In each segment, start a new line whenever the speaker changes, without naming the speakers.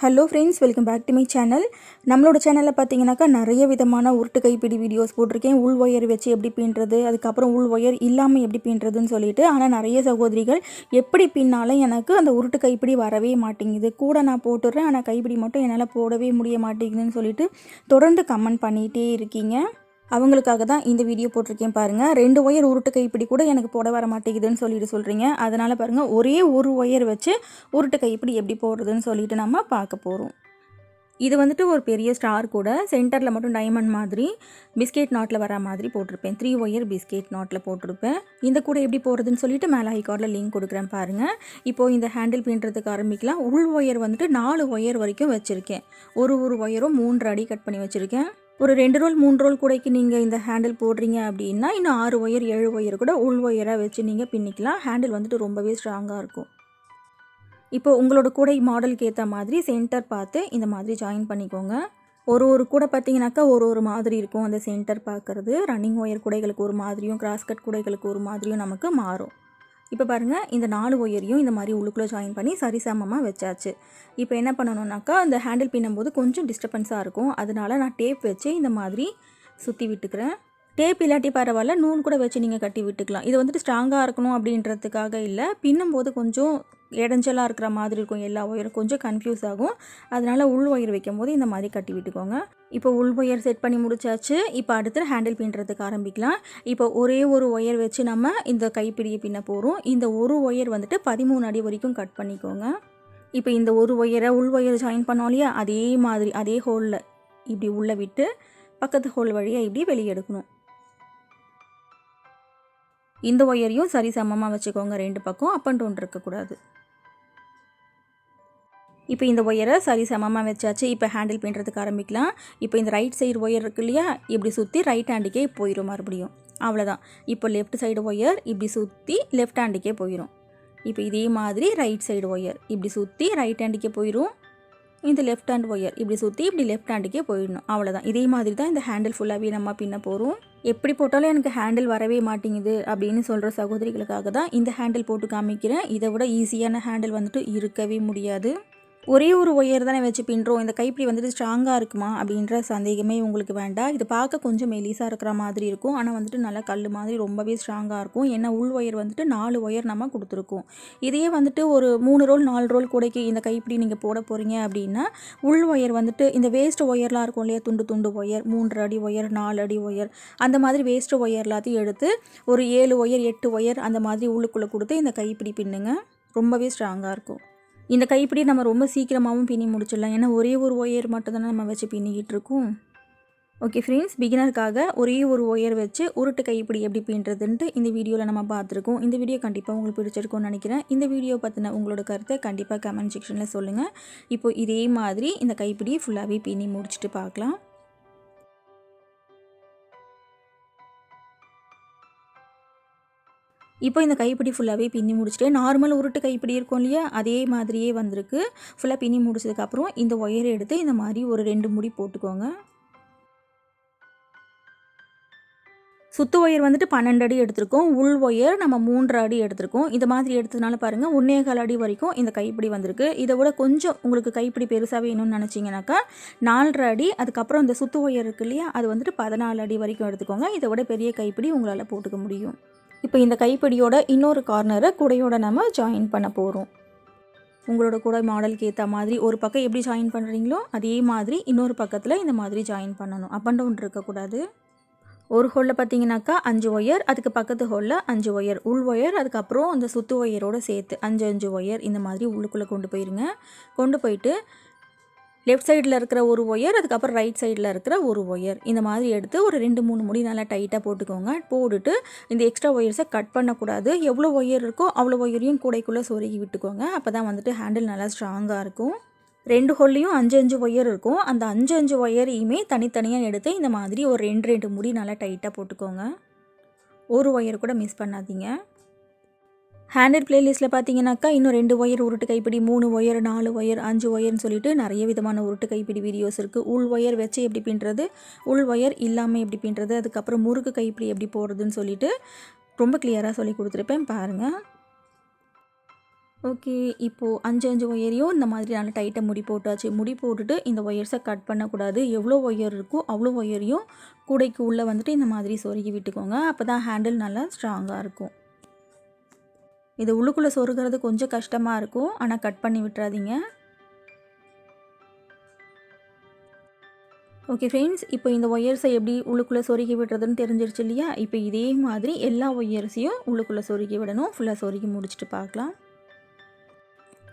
Hello friends, welcome back to my channel. நம்மளோட சேனலில் பார்த்தீங்கன்னாக்கா நிறைய விதமான உருட்டு கைப்பிடி வீடியோஸ் போட்டிருக்கேன். உள் ஒயர் வச்சு எப்படி பின்னுறது, அதுக்கப்புறம் உள் ஒயர் இல்லாமல் எப்படி பின்னுறதுன்னு சொல்லிட்டு. ஆனால் நிறைய சகோதரிகள் எப்படி பின்னாலும் எனக்கு அந்த உருட்டு கைப்பிடி வரவே மாட்டேங்குது, கூட நான் போட்டுடுறேன் ஆனால் கைப்பிடி மட்டும் என்னால் போடவே முடிய மாட்டேங்குதுன்னு சொல்லிட்டு தொடர்ந்து கமெண்ட் பண்ணிகிட்டே இருக்கீங்க. அவங்களுக்காக தான் இந்த வீடியோ போட்டிருக்கேன் பாருங்கள். 2 ஒயர் உருட்டு கைப்பிடி கூட எனக்கு போட வர மாட்டேங்குதுன்னு சொல்லிட்டு சொல்கிறீங்க. அதனால் பாருங்கள், ஒரே ஒரு ஒயர் வச்சு உருட்டு கைப்பிடி எப்படி போடுறதுன்னு சொல்லிட்டு நம்ம பார்க்க போகிறோம். இது வந்துட்டு ஒரு பெரிய ஸ்டார் கூட, சென்டரில் மட்டும் டைமண்ட் மாதிரி பிஸ்கெட் நாட்டில் வர மாதிரி போட்டிருப்பேன். 3 ஒயர் பிஸ்கெட் நாட்டில் போட்டிருப்பேன். இந்த கூட எப்படி போடுறதுன்னு சொல்லிட்டு மேலே ஐகார்டில் லிங்க் கொடுக்குறேன் பாருங்கள். இப்போது இந்த ஹேண்டில் பின்னுறதுக்கு ஆரம்பிக்கலாம். உள் ஒயர் வந்துட்டு 4 ஒயர் வரைக்கும் வச்சுருக்கேன். ஒரு ஒயரும் 3 அடி கட் பண்ணி வச்சுருக்கேன். ஒரு 2 ரோல் 3 ரோல் கூடைக்கு நீங்கள் இந்த ஹேண்டில் போடுறீங்க அப்படின்னா இன்னும் 6 ஒயர் 7 ஒயர் கூட உள் ஒயராக வச்சு நீங்கள் பின்னிக்கலாம். ஹேண்டில் வந்துட்டு ரொம்பவே ஸ்ட்ராங்காக இருக்கும். இப்போ உங்களோட கூடை மாடலுக்கு ஏற்ற மாதிரி சென்டர் பார்த்து இந்த மாதிரி ஜாயின் பண்ணிக்கோங்க. ஒரு கூடை பார்த்தீங்கன்னாக்கா ஒரு மாதிரி இருக்கும். அந்த சென்டர் பார்க்குறது ரன்னிங் ஒயர் கூடைகளுக்கு ஒரு மாதிரியும், கிராஸ் கட் கூடைகளுக்கு ஒரு மாதிரியும் நமக்கு மாறும். இப்போ பாருங்கள், இந்த 4 ஒயரையும் இந்த மாதிரி உள்ளுக்குள்ளே ஜாயின் பண்ணி சரிசமமாக வச்சாச்சு. இப்போ என்ன பண்ணணுன்னாக்கா, அந்த ஹேண்டில் பின்னும்போது கொஞ்சம் டிஸ்டர்பன்ஸாக இருக்கும். அதனால் நான் டேப் வச்சு இந்த மாதிரி சுற்றி விட்டுக்கிறேன். டேப் இல்லாட்டி பரவாயில்ல, நூல் கூட வச்சு நீங்கள் கட்டி விட்டுக்கலாம். இது வந்துட்டு ஸ்ட்ராங்காக இருக்கணும் அப்படின்றதுக்காக இல்லை, பின்னும்போது கொஞ்சம் இடைஞ்சலாக இருக்கிற மாதிரி இருக்கும். எல்லா ஒயரும் கொஞ்சம் கன்ஃபியூஸ் ஆகும். அதனால் உள் ஒயர் வைக்கும் போது இந்த மாதிரி கட்டி விட்டுக்கோங்க. இப்போ உள் ஒயர் செட் பண்ணி முடிச்சாச்சு. இப்போ அடுத்து ஹேண்டில் பின்னுறதுக்கு ஆரம்பிக்கலாம். இப்போ ஒரே ஒரு ஒயர் வச்சு நம்ம இந்த கைப்பிடியை பின்ன போகிறோம். இந்த ஒரு ஒயர் வந்துட்டு 13 அடி வரைக்கும் கட் பண்ணிக்கோங்க. இப்போ இந்த ஒரு ஒயரை உள் ஒயர் ஜாயின் பண்ணோம் இல்லையா, அதே மாதிரி அதே ஹோலில் இப்படி உள்ளே விட்டு பக்கத்து ஹோல் வழியாக இப்படி வெளியே எடுக்கணும். இந்த ஒயரையும் சரி சமமாக வச்சுக்கோங்க. 2 பக்கம் அப் அண்ட் டவுன் இருக்கக்கூடாது. இப்போ இந்த ஒயரை சரி சமமாக வச்சாச்சு. இப்போ ஹேண்டில் பின்னுறதுக்கு ஆரம்பிக்கலாம். இப்போ இந்த ரைட் சைடு ஒயர் இருக்கு இல்லையா, இப்படி சுற்றி ரைட் ஹேண்டுக்கே போயிடும். மறுபடியும் அவ்வளோதான். இப்போ லெஃப்ட் சைடு ஒயர் இப்படி சுற்றி லெஃப்ட் ஹேண்டுக்கே போயிடும். இப்போ இதே மாதிரி ரைட் சைடு ஒயர் இப்படி சுற்றி ரைட் ஹேண்டுக்கே போயிடும். இந்த லெஃப்ட் ஹேண்ட் ஒயர் இப்படி சுற்றி இப்படி லெஃப்ட் ஹேண்டுக்கே போயிடணும். அவ்வளோதான். இதே மாதிரி தான் இந்த ஹேண்டில் ஃபுல்லாகவே நம்ம பின்ன போகிறோம். எப்படி போட்டாலும் எனக்கு ஹேண்டில் வரவே மாட்டேங்குது அப்படின்னு சொல்கிற சகோதரிகளுக்காக தான் இந்த ஹேண்டில் போட்டு காமிக்கிறேன். இதை விட ஈஸியான ஹேண்டில் வந்துட்டு இருக்கவே முடியாது. ஒரே ஒரு ஒயர் தானே வச்சு பின்னுறோம். இந்த கைப்பிடி வந்துட்டு ஸ்ட்ராங்காக இருக்குமா அப்படின்ற சந்தேகமே உங்களுக்கு வேண்டாம். இது பார்க்க கொஞ்சம் மெலிசாக இருக்கிற மாதிரி இருக்கும், ஆனால் வந்துட்டு நல்லா கல் மாதிரி ரொம்பவே ஸ்ட்ராங்காக இருக்கும். ஏன்னா உள் ஒயர் வந்துட்டு 4 ஒயர் நம்ம கொடுத்துருக்கோம். இதையே வந்துட்டு ஒரு 3 ரோல் 4 ரோல் கூடைக்கு இந்த கைப்பிடி நீங்கள் போட போகிறீங்க அப்படின்னா, உள் ஒயர் வந்துட்டு இந்த வேஸ்ட் ஒயர்லாம் இருக்கும் இல்லையா, துண்டு ஒயர், 3 அடி ஒயர், 4 அடி ஒயர், அந்த மாதிரி வேஸ்ட் ஒயர் எல்லாத்தையும் எடுத்து ஒரு 7 ஒயர் 8 ஒயர் அந்த மாதிரி உள்ளுக்குள்ளே கொடுத்து இந்த கைப்பிடி பின்னுங்க. ரொம்பவே ஸ்ட்ராங்காக இருக்கும். இந்த கைப்பிடி நம்ம ரொம்ப சீக்கிரமாகவும் பின்னி முடிச்சிடலாம். ஏன்னா ஒரே ஒரு ஒயர் மட்டும் தானே நம்ம வச்சு பின்னிக்கிட்டு இருக்கோம். ஓகே ஃப்ரெண்ட்ஸ், பிகினருக்காக ஒரே ஒரு ஒயர் வச்சு உருட்டு கைப்பிடி எப்படி பின்னுறதுன்ட்டு இந்த வீடியோவில் நம்ம பார்த்துருக்கோம். இந்த வீடியோ கண்டிப்பாக உங்களுக்கு பிடிச்சிருக்கும்னு நினைக்கிறேன். இந்த வீடியோ பற்றின உங்களோட கருத்தை கண்டிப்பாக கமெண்ட் செக்ஷனில் சொல்லுங்கள். இப்போது இதே மாதிரி இந்த கைப்பிடியை ஃபுல்லாகவே பின்னி முடிச்சுட்டு பார்க்கலாம். இப்போ இந்த கைப்பிடி ஃபுல்லாகவே பின்னி முடிச்சுட்டு, நார்மல் உருட்டு கைப்பிடி இருக்கும் இல்லையா, அதே மாதிரியே வந்திருக்கு. ஃபுல்லாக பின்னி முடிச்சதுக்கப்புறம் இந்த ஒயரை எடுத்து இந்த மாதிரி ஒரு 2 முடி போட்டுக்கோங்க. சுத்து ஒயர் வந்துட்டு 12 அடி எடுத்திருக்கோம். உள் ஒயர் நம்ம 3 அடி எடுத்திருக்கோம். இந்த மாதிரி எடுத்ததுனால பாருங்கள் 1.25 அடி வரைக்கும் இந்த கைப்பிடி வந்திருக்கு. இதை விட கொஞ்சம் உங்களுக்கு கைப்பிடி பெருசாக வேணும்னு நினச்சிங்கனாக்கா 4.5 அடி, அதுக்கப்புறம் இந்த சுத்து ஒயர் இருக்குது இல்லையா, அது வந்துட்டு 14 அடி வரைக்கும் எடுத்துக்கோங்க. இதை விட பெரிய கைப்பிடி உங்களால் போட்டுக்க முடியும். இப்போ இந்த கைப்பிடியோட இன்னொரு கார்னரை கூடையோட நம்ம ஜாயின் பண்ண போகிறோம். உங்களோட கூடை மாடலுக்கு ஏற்ற மாதிரி ஒரு பக்கம் எப்படி ஜாயின் பண்ணுறீங்களோ அதே மாதிரி இன்னொரு பக்கத்தில் இந்த மாதிரி ஜாயின் பண்ணணும். அப் அண்ட் டவுன் இருக்கக்கூடாது. ஒரு ஹோலில் பார்த்தீங்கன்னாக்கா 5 ஒயர், அதுக்கு பக்கத்து ஹோலில் 5 ஒயர் உள் ஒயர், அதுக்கப்புறம் அந்த சுத்து ஒயரோடு சேர்த்து 5 ஒயர் இந்த மாதிரி உள்ளுக்குள்ளே கொண்டு போயிருங்க. கொண்டு போயிட்டு லெஃப்ட் சைடில் இருக்கிற ஒரு ஒயர், அதுக்கப்புறம் ரைட் சைடில் இருக்கிற ஒரு ஒயர் இந்த மாதிரி எடுத்து ஒரு 2-3 முடி நல்லா டைட்டாக போட்டுக்கோங்க. போட்டுட்டு இந்த எக்ஸ்ட்ரா ஒயர்ஸை கட் பண்ணக்கூடாது. எவ்வளோ ஒயர் இருக்கோ அவ்வளோ ஒயரையும் கூடைக்குள்ளே சொருகி விட்டுக்கோங்க. அப்போ தான் வந்துட்டு ஹேண்டில் நல்லா ஸ்ட்ராங்காக இருக்கும். 2 ஹோல்லையும் 5 ஒயர் இருக்கும். அந்த 5 ஒயரையுமே தனித்தனியாக எடுத்து இந்த மாதிரி ஒரு 2 முடி நல்லா டைட்டாக போட்டுக்கோங்க. ஒரு ஒயர் கூட மிஸ் பண்ணாதீங்க. ஹேண்டட் பிளேலிஸ்ட்டில் பார்த்தீங்கன்னாக்கா இன்னும் 2 ஒயர் உருட்டு கைப்பிடி, 3 ஒயர், 4 ஒயர், 5 ஒயர்னு சொல்லிட்டு நிறைய விதமான உருட்டு கைப்பிடி வீடியோஸ் இருக்குது. உள் ஒயர் வச்சு எப்படி பின்னுறது, உள் ஒயர் இல்லாமல் எப்படி பின்னுறது, அதுக்கப்புறம் முறுக்கு கைப்பிடி எப்படி போடுறதுன்னு சொல்லிட்டு ரொம்ப கிளியராக சொல்லி கொடுத்துருப்பேன் பாருங்கள். ஓகே, இப்போது 5 ஒயரையும் இந்த மாதிரி நல்லா டைட்டாக முடி போட்டாச்சு. முடி போட்டுட்டு இந்த ஒயர்ஸை கட் பண்ணக்கூடாது. எவ்வளோ ஒயர் இருக்கோ அவ்வளோ ஒயரையும் கூடைக்கு உள்ளே வந்துட்டு இந்த மாதிரி சொருகி விட்டுக்கோங்க. அப்போ தான் ஹேண்டில் நல்லா ஸ்ட்ராங்காக இருக்கும். இது உள்ளுக்குள்ளே சொருகிறது கொஞ்சம் கஷ்டமாக இருக்கும், ஆனால் கட் பண்ணி விட்டுறாதீங்க. ஓகே ஃப்ரெண்ட்ஸ், இப்போ இந்த ஒயர்ஸை எப்படி உள்ளுக்குள்ளே சொருகி விடுறதுன்னு தெரிஞ்சிருச்சு இல்லையா? இப்போ இதே மாதிரி எல்லா ஒயர்ஸையும் உள்ளுக்குள்ளே சொருகி விடணும். ஃபுல்லாக சொருகி முடிச்சுட்டு பார்க்கலாம்.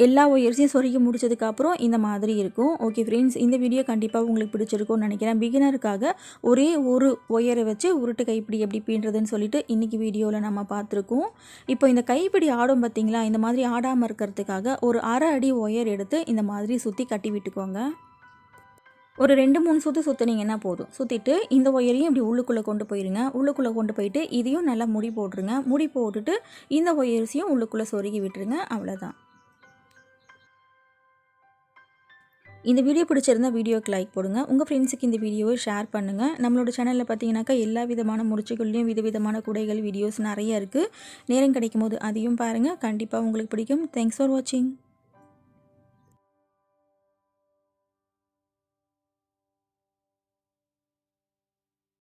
எல்லா ஒயர்ஸையும் சொருகி முடிச்சதுக்கப்புறம் இந்த மாதிரி இருக்கும். ஓகே ஃப்ரெண்ட்ஸ், இந்த வீடியோ கண்டிப்பாக உங்களுக்கு பிடிச்சிருக்கும்னு நினைக்கிறேன். பிகினருக்காக ஒரே ஒரு ஒயரை வச்சு உருட்டு கைப்பிடி எப்படி பின்னுறதுன்னு சொல்லிட்டு இன்றைக்கி வீடியோவில் நம்ம பார்த்துருக்கோம். இப்போ இந்த கைப்பிடி ஆடும் பார்த்திங்களா, இந்த மாதிரி ஆடாமல் இருக்கிறதுக்காக ஒரு அரை அடி ஒயர் எடுத்து இந்த மாதிரி சுற்றி கட்டி விட்டுக்கோங்க. ஒரு 2-3 சுற்று சுற்றுனீங்கன்னா போதும். சுற்றிட்டு இந்த ஒயரையும் இப்படி உள்ளுக்குள்ளே கொண்டு போயிருங்க. உள்ளுக்குள்ளே கொண்டு போயிட்டு இதையும் நல்லா முடி போட்டுருங்க. முடி போட்டுட்டு இந்த ஒயர்ஸையும் உள்ளுக்குள்ளே சொருகி விட்டுருங்க. அவ்வளோதான். இந்த வீடியோ பிடிச்சிருந்தா வீடியோக்கு லைக் போடுங்க. உங்கள் ஃப்ரெண்ட்ஸுக்கு இந்த வீடியோவை ஷேர் பண்ணுங்கள். நம்மளோட சேனலில் பார்த்தீங்கன்னாக்கா எல்லா விதமான முடிச்சுகள்லையும் விதவிதமான கூடைகள் வீடியோஸ் நிறைய இருக்குது. நேரம் கிடைக்கும் போது அதையும் பாருங்கள். கண்டிப்பாக உங்களுக்கு பிடிக்கும். தேங்க்ஸ் ஃபார் வாட்சிங்.